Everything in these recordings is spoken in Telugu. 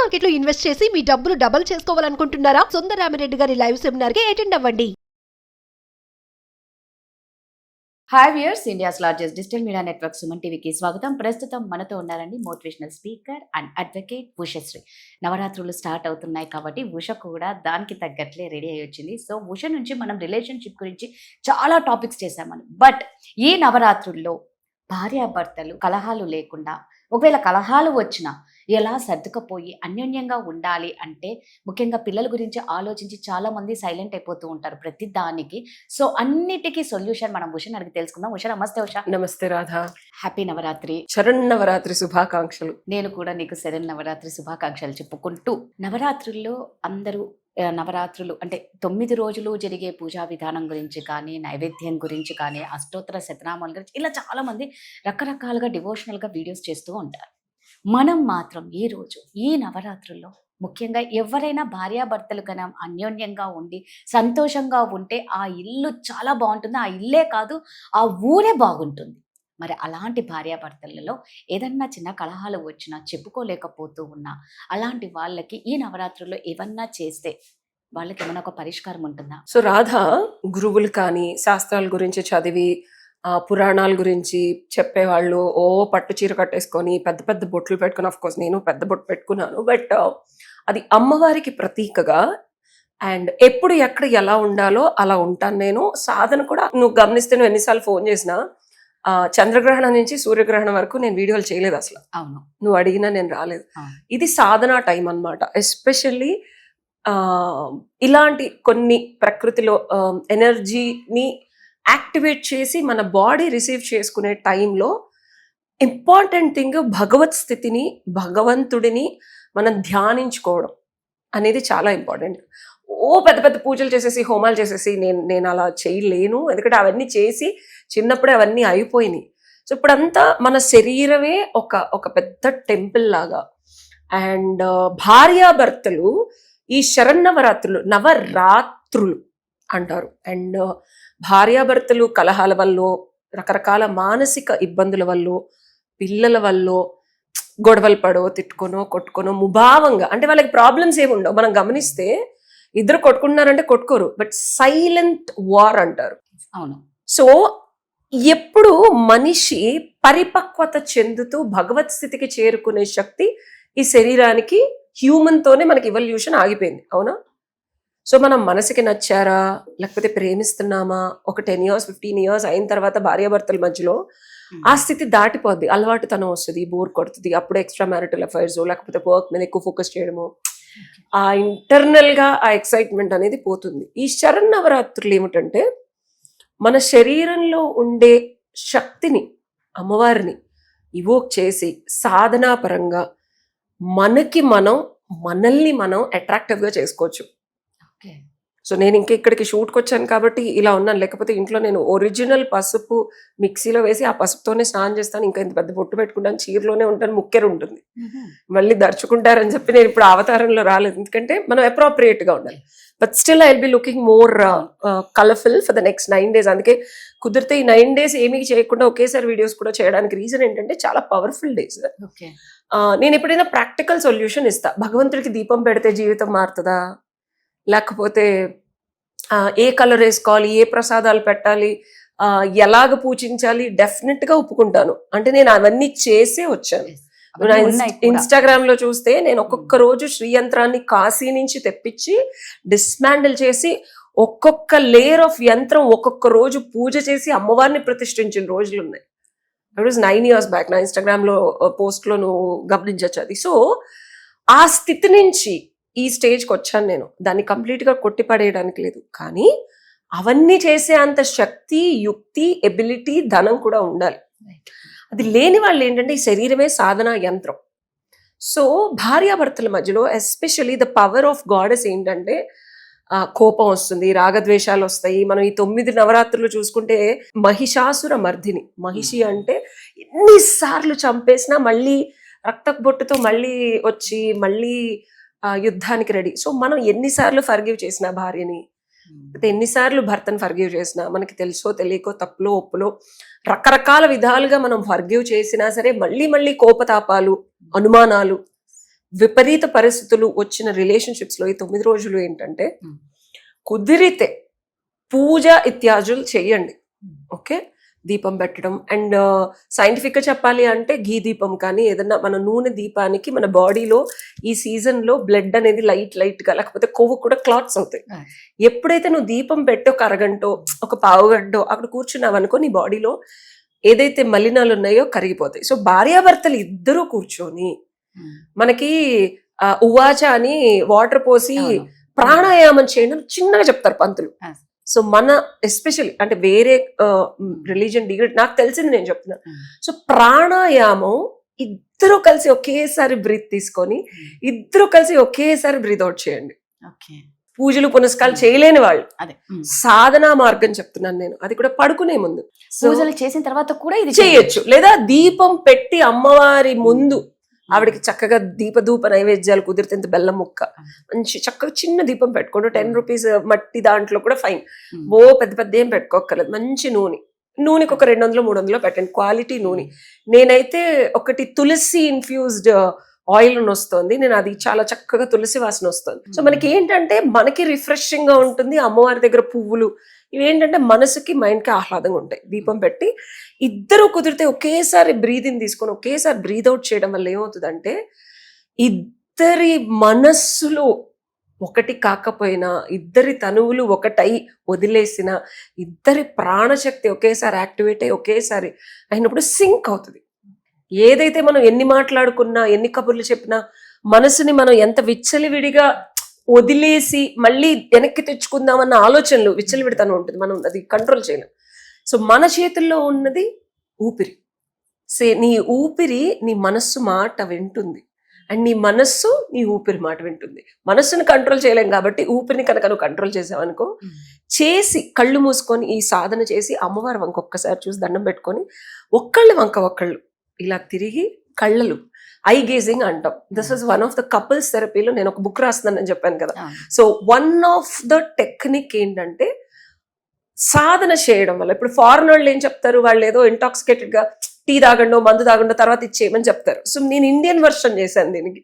మార్కెట్ లో ఇన్వెస్ట్ చేసి మీ డబ్బులు డబుల్ చేసుకోవాలనుకుంటున్నారా? సుందరరామిరెడ్డి గారి లైవ్ సెమినార్ కి అటెండ్ అవ్వండి. Hi viewers, India's largest digital media network Suman టీవీకి స్వాగతం. ప్రస్తుతం మనతో ఉన్నారండి motivational speaker and advocate Ushasri. నవరాత్రులు స్టార్ట్ అవుతున్నాయి కాబట్టి ఉష కూడా దానికి తగ్గట్లే రెడీ అయ్యి వచ్చింది. సో ఉష నుంచి మనం రిలేషన్షిప్ గురించి చాలా టాపిక్స్ చేశామని. బట్ ఈ నవరాత్రుల్లో భార్యాభర్తలు కలహాలు లేకుండా, ఒకవేళ కలహాలు వచ్చినా ఎలా సర్దుకపోయి అన్యోన్యంగా ఉండాలి అంటే, ముఖ్యంగా పిల్లల గురించి ఆలోచించి చాలా మంది సైలెంట్ అయిపోతూ ఉంటారు ప్రతి దానికి. సో అన్నిటికీ సొల్యూషన్ మనం ఉషని అడిగి తెలుసుకుందాం. ఉష, నమస్తే. ఉష, నమస్తే రాధా. హ్యాపీ నవరాత్రి. శరన్నవరాత్రి శుభాకాంక్షలు. నేను కూడా నీకు శరన్నవరాత్రి శుభాకాంక్షలు చెప్పుకుంటూ, నవరాత్రుల్లో అందరూ నవరాత్రులు అంటే 9 రోజులు జరిగే పూజా విధానం గురించి కానీ, నైవేద్యం గురించి కానీ, అష్టోత్తర శతనామాల గురించి ఇలా చాలా మంది రకరకాలుగా డివోషనల్గా వీడియోస్ చేస్తూ ఉంటారు. మనం మాత్రం ఈ రోజు ఈ నవరాత్రుల్లో ముఖ్యంగా ఎవరైనా భార్యాభర్తలు కన్నా అన్యోన్యంగా ఉండి సంతోషంగా ఉంటే ఆ ఇల్లు చాలా బాగుంటుంది. ఆ ఇల్లే కాదు, ఆ ఊరే బాగుంటుంది. మరి అలాంటి భార్యాభర్తలలో ఏదన్నా చిన్న కలహాలు వచ్చినా, చెప్పుకోలేకపోతూ ఉన్నా, అలాంటి వాళ్ళకి ఈ నవరాత్రుల్లో ఏమన్నా చేస్తే వాళ్ళకి ఏమైనా ఒక పరిష్కారం ఉంటుందా? సో రాధా, గురువులు కానీ శాస్త్రాల గురించి చదివి పురాణాల గురించి చెప్పేవాళ్ళు పట్టు చీర కట్టేసుకొని పెద్ద పెద్ద బొట్లు పెట్టుకుని, ఆఫ్ కోర్స్ నేను పెద్ద బొట్టు పెట్టుకున్నాను, బట్ అది అమ్మవారికి ప్రతీకగా. అండ్ ఎప్పుడు ఎక్కడ ఎలా ఉండాలో అలా ఉంటాను నేను. సాధన కూడా నువ్వు గమనిస్తే, నువ్వు ఎన్నిసార్లు ఫోన్ చేసినా చంద్రగ్రహణం నుంచి సూర్యగ్రహణం వరకు నేను వీడియోలు చేయలేదు అసలు. అవును, నువ్వు అడిగినా నేను రాలేదు. ఇది సాధనా టైం అన్నమాట. ఎస్పెషల్లీ ఇలాంటి కొన్ని ప్రకృతిలో ఎనర్జీని యాక్టివేట్ చేసి మన బాడీ రిసీవ్ చేసుకునే టైంలో ఇంపార్టెంట్ థింగ్ భగవత్ స్థితిని, భగవంతుడిని మనం ధ్యానించుకోవడం అనేది చాలా ఇంపార్టెంట్. పెద్ద పెద్ద పూజలు చేసేసి, హోమాలు చేసేసి నేను అలా చేయలేను. ఎందుకంటే అవన్నీ చేసి చిన్నప్పుడే అవన్నీ అయిపోయినాయి. సో ఇప్పుడంతా మన శరీరమే ఒక పెద్ద టెంపుల్ లాగా. అండ్ భార్యాభర్తలు ఈ శరన్నవరాత్రులు, నవరాత్రులు అంటారు. అండ్ భార్యాభర్తలు కలహాల వల్ల, రకరకాల మానసిక ఇబ్బందుల వల్ల, పిల్లల వల్ల గొడవలు పడో, తిట్టుకొనో, కొట్టుకొనో, ముభావంగా, అంటే వాళ్ళకి ప్రాబ్లమ్స్ ఏమి ఉండవు. మనం గమనిస్తే ఇద్దరు కొట్టుకుంటున్నారంటే కొట్టుకోరు, బట్ సైలెంట్ వార్ అంటారు. అవును. సో ఎప్పుడు మనిషి పరిపక్వత చెందుతూ భగవత్ స్థితికి చేరుకునే శక్తి ఈ శరీరానికి, హ్యూమన్ తోనే మనకి ఇవల్యూషన్ ఆగిపోయింది. అవునా? సో మనం మనసుకి నచ్చారా, లేకపోతే ప్రేమిస్తున్నామా, ఒక 10 years 15 years అయిన తర్వాత భార్యాభర్తల మధ్యలో ఆ స్థితి దాటిపోద్ది. అలవాటుతనం వస్తుంది, బోర్ కొడుతుంది. అప్పుడు ఎక్స్ట్రా మ్యారిటల్ అఫైర్స్, లేకపోతే వర్క్ మీద ఎక్కువ ఫోకస్ చేయడము, ఆ ఇంటర్నల్ గా ఆ ఎక్సైట్మెంట్ అనేది పోతుంది. ఈ శరన్నవరాత్రులు ఏమిటంటే, మన శరీరంలో ఉండే శక్తిని, అమ్మవారిని ఇవోక్ చేసి సాధనాపరంగా మనల్ని మనం అట్రాక్టివ్గా చేసుకోవచ్చు. సో నేను ఇక్కడికి షూట్కి వచ్చాను కాబట్టి ఇలా ఉన్నాను. లేకపోతే ఇంట్లో నేను ఒరిజినల్ పసుపు మిక్సీలో వేసి ఆ పసుపుతోనే స్నానం చేస్తాను. ఇంకా ఇంత పెద్ద బొట్టు పెట్టుకుంటాను, చీరలోనే ఉంటాను, ముక్కెరు ఉంటుంది. మళ్ళీ దర్చుకుంటారని చెప్పి నేను ఇప్పుడు అవతారంలో రాలేదు, ఎందుకంటే మనం అప్రోప్రియేట్ గా ఉండాలి. But still I will be looking more colourful for the next 9 days. అందుకే కుదిరితే ఈ 9 days ఏమీ చేయకుండా ఒకేసారి వీడియోస్ కూడా చేయడానికి రీజన్ ఏంటంటే, చాలా పవర్ఫుల్ డేస్. నేను ఎప్పుడైనా ప్రాక్టికల్ సొల్యూషన్ ఇస్తా. భగవంతుడికి దీపం పెడితే జీవితం మారుతుందా, లేకపోతే ఏ కలర్ వేసుకోవాలి, ఏ ప్రసాదాలు పెట్టాలి, ఎలాగ పూజించాలి, డెఫినెట్ గా ఒప్పుకుంటాను. అంటే నేను అవన్నీ చేసే వచ్చాను. ఇన్స్టాగ్రామ్ లో చూస్తే నేను ఒక్కొక్క రోజు శ్రీయంత్రాన్ని కాశీ నుంచి తెప్పించి డిస్మాండిల్ చేసి, ఒక్కొక్క లేయర్ ఆఫ్ యంత్రం ఒక్కొక్క రోజు పూజ చేసి అమ్మవారిని ప్రతిష్ఠించిన రోజులు ఉన్నాయి. It was 9 years back. నా ఇన్స్టాగ్రామ్ లో పోస్ట్ లో నువ్వు గమనించచ్చు అది. సో ఆ స్థితి నుంచి ఈ స్టేజ్కి వచ్చాను నేను. దాన్ని కంప్లీట్ గా కొట్టిపడేయడానికి లేదు, కానీ అవన్నీ చేసే అంత శక్తి, యుక్తి, ఎబిలిటీ, ధనం కూడా ఉండాలి. అది లేని వాళ్ళు ఏంటంటే, ఈ శరీరమే సాధనా యంత్రం. సో భార్యాభర్తల మధ్యలో especially the power of goddess ఏంటంటే, కోపం వస్తుంది, రాగద్వేషాలు వస్తాయి. మనం ఈ 9 నవరాత్రులు చూసుకుంటే మహిషాసుర మర్దిని, మహిషి అంటే ఎన్నిసార్లు చంపేసినా మళ్ళీ రక్తపు బొట్టుతో మళ్ళీ వచ్చి మళ్ళీ యుద్ధానికి రెడీ. సో మనం ఎన్నిసార్లు ఫర్గివ్ చేసిన భార్యని, ఎన్నిసార్లు భర్తను ఫర్గివ్ చేసినా, మనకి తెలుసో తెలియకో, తప్పులో ఒప్పులో రకరకాల విధాలుగా మనం ఫర్గివ్ చేసినా సరే మళ్ళీ మళ్ళీ కోపతాపాలు, అనుమానాలు, విపరీత పరిస్థితులు వచ్చిన రిలేషన్షిప్స్ లో ఈ 9 రోజులు ఏంటంటే కుదిరితే పూజ ఇత్యాదులు చెయ్యండి. ఓకే, దీపం పెట్టడం. అండ్ సైంటిఫిక్ గా చెప్పాలి అంటే ఘీ దీపం కానీ ఏదన్నా మన నూనె దీపానికి మన బాడీలో ఈ సీజన్ లో బ్లడ్ అనేది లైట్ గా, లేకపోతే కొవ్వు కూడా క్లాట్స్ అవుతాయి. ఎప్పుడైతే నువ్వు దీపం పెట్టి ఒక అరగంటో ఒక పావు గంటో అక్కడ కూర్చున్నావు అనుకో, నీ బాడీలో ఏదైతే మలినాలు ఉన్నాయో కరిగిపోతాయి. సో భార్యాభర్తలు ఇద్దరూ కూర్చొని మనకి ఉవాచ అని వాటర్ పోసి ప్రాణాయామం చేయడం చిన్నగా చెప్తారు పంతులు. సో మన ఎస్పెషల్లీ అంటే వేరే రిలీజియన్ డిగ్రీ నాకు తెలిసింది నేను చెప్తున్నాను. సో ప్రాణాయామం ఇద్దరు కలిసి ఒకేసారి బ్రీత్ తీసుకొని ఇద్దరు కలిసి ఒకేసారి బ్రీత్ అవుట్ చేయండి. పూజలు పునస్కారాలు చేయలేని వాళ్ళు సాధనా మార్గం చెప్తున్నాను నేను, అది కూడా పడుకునే ముందు. పూజలు చేసిన తర్వాత కూడా ఇది చేయొచ్చు. లేదా దీపం పెట్టి అమ్మవారి ముందు ఆవిడకి చక్కగా దీపధూప నైవేద్యాలు, కుదిరితే బెల్లం ముక్క మంచి చక్కగా చిన్న దీపం పెట్టుకోండి. 10 రూపీస్ మట్టి దాంట్లో కూడా ఫైన్. ఓ పెద్ద ఏం పెట్టుకోక్కర్లేదు. మంచి నూనెకి ఒక 200-300 పెట్టండి, క్వాలిటీ నూనె. నేనైతే ఒకటి తులసి ఇన్ఫ్యూజ్డ్ ఆయిల్ వస్తుంది, నేను అది చాలా చక్కగా తులసి వాసన వస్తుంది. సో మనకి ఏంటంటే మనకి రిఫ్రెషింగ్ గా ఉంటుంది. అమ్మవారి దగ్గర పువ్వులు ఇవేంటంటే మనసుకి మైండ్ కి ఆహ్లాదంగా ఉంటాయి. దీపం పెట్టి ఇద్దరు కుదిరితే ఒకేసారి బ్రీదింగ్ తీసుకొని ఒకేసారి బ్రీద్ అవుట్ చేయడం వల్ల ఏమవుతుందంటే ఇద్దరి మనస్సులు ఒకటి కాకపోయినా, ఇద్దరి తనువులు ఒకటై వదిలేసిన, ఇద్దరి ప్రాణశక్తి ఒకేసారి యాక్టివేట్ అయ్యి ఒకేసారి అయినప్పుడు సింక్ అవుతుంది. ఏదైతే మనం ఎన్ని మాట్లాడుకున్నా, ఎన్ని కబుర్లు చెప్పినా, మనసుని మనం ఎంత విచ్చలివిడిగా వదిలేసి మళ్ళీ వెనక్కి తెచ్చుకుందామన్న ఆలోచనలు విచ్చలివిడితనం ఉంటుంది. మనం అది కంట్రోల్ చేయలేం. సో మన చేతుల్లో ఉన్నది ఊపిరి. నీ ఊపిరి నీ మనస్సు మాట వింటుంది, అండ్ నీ మనస్సు నీ ఊపిరి మాట వింటుంది. మనస్సుని కంట్రోల్ చేయలేం కాబట్టి ఊపిరిని కనుక నువ్వు కంట్రోల్ చేసావనుకో, చేసి కళ్ళు మూసుకొని ఈ సాధన చేసి అమ్మవారి వంక ఒక్కసారి చూసి దండం పెట్టుకొని ఒక్కళ్ళు ఇలా తిరిగి కళ్ళలు ఐ గేజింగ్ అంటాం. This is one of the couples థెరపీలో నేను ఒక బుక్ రాస్తున్నానని చెప్పాను కదా. So one of the technique ఏంటంటే సాధన చేయడం వల్ల, ఇప్పుడు ఫారెన్ వాళ్ళు ఏం చెప్తారు, వాళ్ళు ఏదో ఇంటాక్సికేటెడ్ గా టీ తాగండో మందు తాగండో తర్వాత ఇచ్చేయమని చెప్తారు. సో నేను ఇండియన్ వర్షన్ చేశాను దీనికి.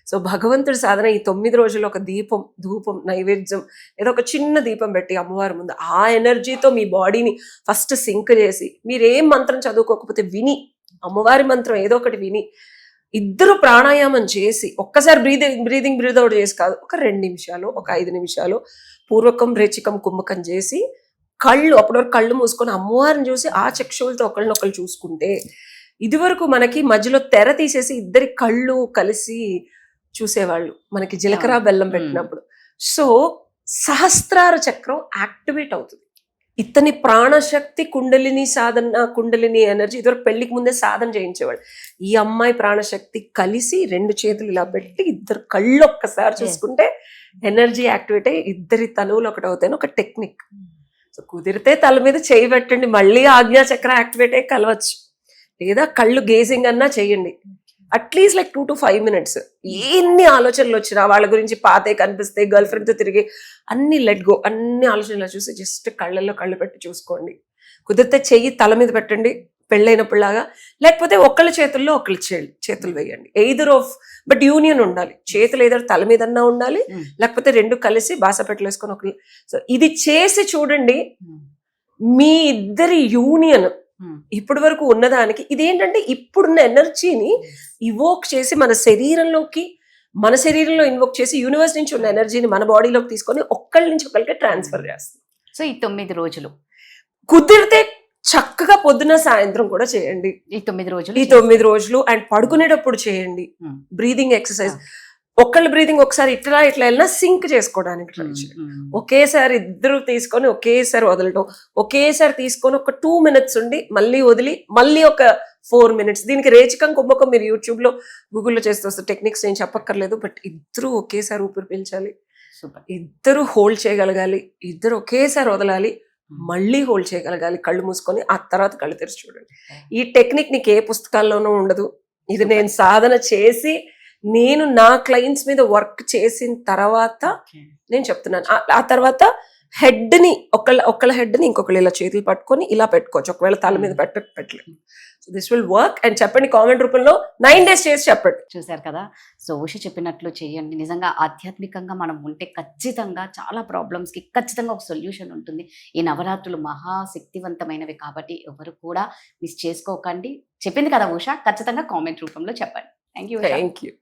సో భగవంతుడి సాధన ఈ 9 రోజులు ఒక దీపం, ధూపం, నైవేద్యం, ఏదో ఒక చిన్న దీపం పెట్టి అమ్మవారి ముందు ఆ ఎనర్జీతో మీ బాడీని ఫస్ట్ సింక్ చేసి, మీరేం మంత్రం చదువుకోకపోతే విని, అమ్మవారి మంత్రం ఏదో ఒకటి విని, ఇద్దరు ప్రాణాయామం చేసి ఒక్కసారి బ్రీద్ అవుట్ చేసి కాదు, ఒక 2 నిమిషాలు, ఒక 5 నిమిషాలు పూర్వకం రేచికం కుంభకం చేసి అప్పటి వరకు కళ్ళు మూసుకొని అమ్మవారిని చూసి ఆ చక్షువులతో ఒకళ్ళనొకళ్ళు చూసుకుంటే, ఇది వరకు మనకి మధ్యలో తెర తీసేసి ఇద్దరి కళ్ళు కలిసి చూసేవాళ్ళు మనకి జీలకర్ర బెల్లం పెట్టినప్పుడు. సో సహస్రార చక్రం యాక్టివేట్ అవుతుంది. ఇతని ప్రాణశక్తి కుండలిని ఎనర్జీ ఇదివరకు పెళ్లికి ముందే సాధన చేయించేవాడు. ఈ అమ్మాయి ప్రాణశక్తి కలిసి 2 చేతులు ఇలా పెట్టి ఇద్దరు కళ్ళు ఒక్కసారి చూసుకుంటే ఎనర్జీ యాక్టివేట్ అయ్యి ఇద్దరి తనువులు ఒకటి అవుతాయని ఒక టెక్నిక్. సో కుదిరితే తల మీద చేయి పెట్టండి, మళ్ళీ ఆజ్ఞాచక్ర యాక్టివేట్ అయ్యి కలవచ్చు. లేదా కళ్ళు గేజింగ్ అన్నా చేయండి. At least like 2 to 5 minutes. ఎన్ని ఆలోచనలు వచ్చినా వాళ్ళ గురించి పాతే కనిపిస్తే, గర్ల్ ఫ్రెండ్ తో తిరిగి అన్ని లెట్ గో, అన్ని ఆలోచనలు చూసి జస్ట్ కళ్ళల్లో కళ్ళు పెట్టి చూసుకోండి. కుదిరితే చెయ్యి తల మీద పెట్టండి పెళ్ళైనప్పుడులాగా, లేకపోతే ఒకళ్ళ చేతుల్లో ఒకళ్ళ చేతులు వేయండి. ఎయిదర్ ఆఫ్ బట్ యూనియన్ ఉండాలి. చేతులు ఏదో తల మీదన్నా ఉండాలి, లేకపోతే 2 కలిసి బాసపెట్టలు వేసుకొని ఒకళ్ళు. సో ఇది చేసి చూడండి, మీ ఇద్దరి యూనియన్ ఇప్పటి వరకు ఉన్నదానికి ఇదేంటంటే ఇప్పుడున్న ఎనర్జీని ఇవోక్ చేసి మన శరీరంలో ఇన్వోక్ చేసి యూనివర్స్ నుంచి ఉన్న ఎనర్జీని మన బాడీలోకి తీసుకొని ఒక్కళ్ళ నుంచి ఒకళ్ళకి ట్రాన్స్ఫర్ చేస్తుంది. సో ఈ 9 రోజులు కుదిరితే చక్కగా పొద్దున సాయంత్రం కూడా చేయండి. ఈ 9 రోజులు అండ్ పడుకునేటప్పుడు చేయండి. బ్రీదింగ్ ఎక్సర్సైజ్, ఒకళ్ళ బ్రీదింగ్ ఒకసారి ఇట్లా వెళ్ళినా సింక్ చేసుకోవడానికి ట్రై చేయండి. ఒకేసారి ఇద్దరు తీసుకొని ఒకేసారి వదలటం, ఒకేసారి తీసుకొని ఒక 2 minutes ఉండి మళ్ళీ వదిలి మళ్ళీ ఒక 4 minutes. దీనికి రేచికం కుంభకం మీరు యూట్యూబ్ లో గూగుల్లో చేస్తే వస్తే టెక్నిక్స్ నేను చెప్పక్కర్లేదు. బట్ ఇద్దరు ఒకేసారి ఊపిరి పీల్చాలి, ఇద్దరు హోల్డ్ చేయగలగాలి, ఇద్దరు ఒకేసారి వదలాలి, మళ్ళీ హోల్డ్ చేయగలగాలి కళ్ళు మూసుకొని, ఆ తర్వాత కళ్ళు తెరిచి చూడండి. ఈ టెక్నిక్ నీకు ఏ పుస్తకాల్లోనూ ఉండదు. ఇది నేను సాధన చేసి నేను నా క్లయింట్స్ మీద వర్క్ చేసిన తర్వాత నేను చెప్తున్నాను. ఆ తర్వాత హెడ్ని ఒకళ్ళ హెడ్ని ఇంకొకళ్ళు ఇలా చేతులు పట్టుకొని ఇలా పెట్టుకోవచ్చు, ఒకవేళ తల మీద పెట్టలేదు. So this will work. And చెప్పండి కామెంట్ రూపంలో 9 days చేసి చెప్పండి. చూశారు కదా. సో ఉష చెప్పినట్లు చేయండి. నిజంగా ఆధ్యాత్మికంగా మనం ఉంటే ఖచ్చితంగా చాలా ప్రాబ్లమ్స్కి ఖచ్చితంగా ఒక సొల్యూషన్ ఉంటుంది. ఈ నవరాత్రులు మహాశక్తివంతమైనవి కాబట్టి ఎవరు కూడా మిస్ చేసుకోకండి. చెప్పింది కదా ఉష, ఖచ్చితంగా కామెంట్ రూపంలో చెప్పండి. Thank you. Thank you.